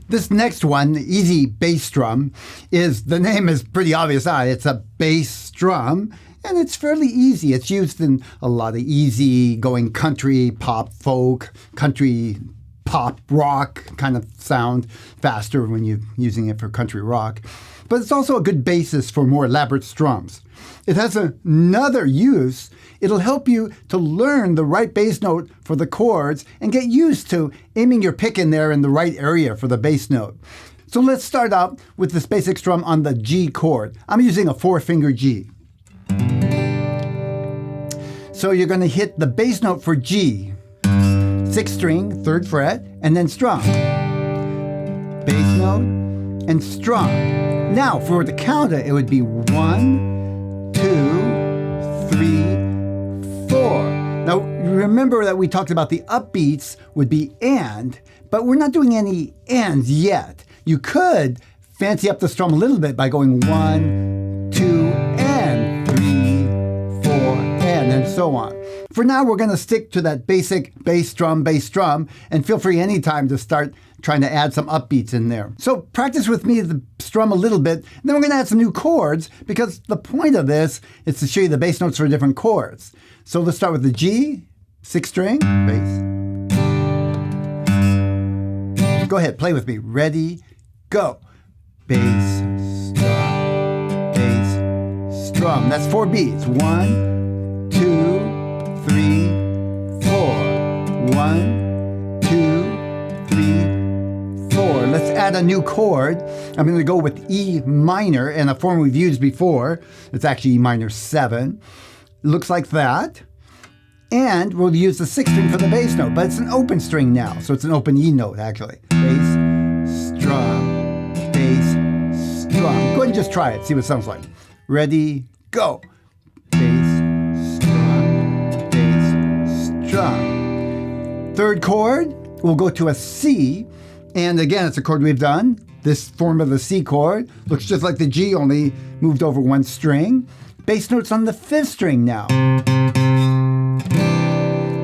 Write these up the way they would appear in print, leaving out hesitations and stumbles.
This next one, the easy bass drum, the name is pretty obvious. It's a bass drum, and it's fairly easy. It's used in a lot of easy going country, pop, folk, country, pop, rock kind of sound, faster when you're using it for country rock. But it's also a good basis for more elaborate strums. It has another use. It'll help you to learn the right bass note for the chords and get used to aiming your pick in there in the right area for the bass note. So let's start out with this basic strum on the G chord. I'm using a 4-finger G. So you're going to hit the bass note for G, 6th string, 3rd fret, and then strum. Bass note and strum. Now for the counter, it would be 1, 2, 3, 4. Now, remember that we talked about the upbeats would be and, but we're not doing any ands yet. You could fancy up the strum a little bit by going 1, 2, and 3, 4, and so on. For now, we're going to stick to that basic bass drum, and feel free anytime to start trying to add some upbeats in there. So practice with me the strum a little bit, and then we're going to add some new chords, because the point of this is to show you the bass notes for different chords. So let's start with the G, 6th string, bass. Go ahead, play with me. Ready, go. Bass, strum. That's 4 beats. 1, 2, 3, 4. 1, 2, 3, 4. Let's add a new chord. I'm going to go with E minor, and a form we've used before. It's actually E minor 7. Looks like that. And we'll use the 6th string for the bass note, but it's an open string now, so it's an open E note actually. Bass, strum, bass, strum. Go ahead and just try it, see what it sounds like. Ready, go. Bass, strum. 3rd chord, we'll go to a C, and again, it's a chord we've done. This form of the C chord looks just like the G, only moved over 1 string. Bass notes on the 5th string now.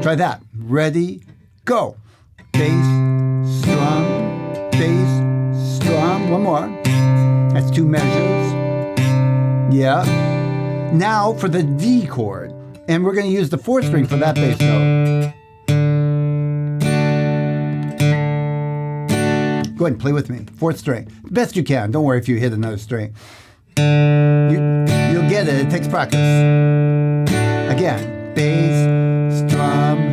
Try that. Ready, go. Bass, strum. One more. That's 2 measures. Yeah. Now for the D chord. And we're going to use the 4th string for that bass note. Go ahead and play with me. 4th string. Best you can. Don't worry if you hit another string. You'll get it. It takes practice. Again. Bass, strum.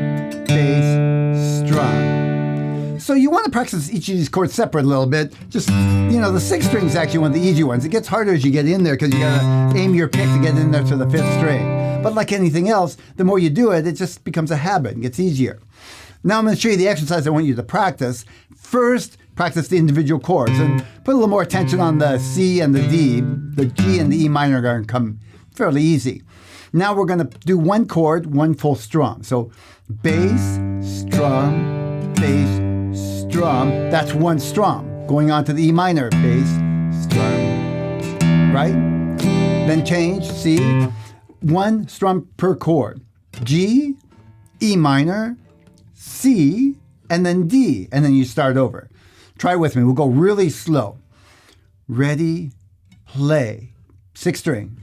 So you want to practice each of these chords separate a little bit. Just, the 6th string is actually one of the easy ones. It gets harder as you get in there because you got to aim your pick to get in there to the 5th string. But like anything else, the more you do it, it just becomes a habit and gets easier. Now I'm going to show you the exercise I want you to practice. First, practice the individual chords and put a little more attention on the C and the D. The G and the E minor are going to come fairly easy. Now we're going to do 1 chord, 1 full strum. So bass, strum, that's 1 strum. Going on to the E minor, bass, strum, right? Then change, C, 1 strum per chord. G, E minor, C, and then D, and then you start over. Try with me. We'll go really slow. Ready, play. 6th string.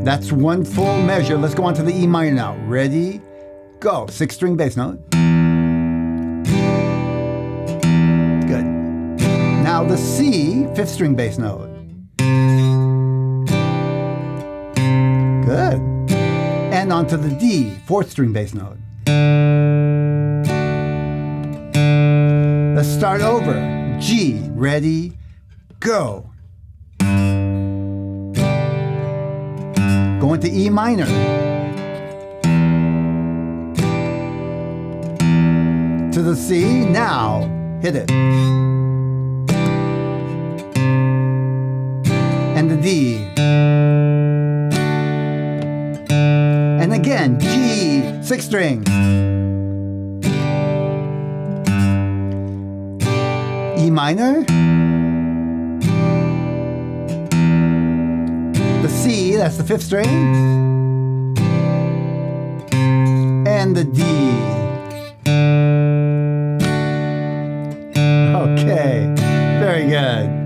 That's 1 full measure. Let's go on to the E minor now. Ready, go. 6th string bass note. Good. Now the C, 5th string bass note. Good. And onto the D, 4th string bass note. Let's start over. G, ready, go. Going to E minor. To the C, now hit it. And the D. And again, G, 6th string. E minor. The C, that's the 5th string. And the D. Okay, very good.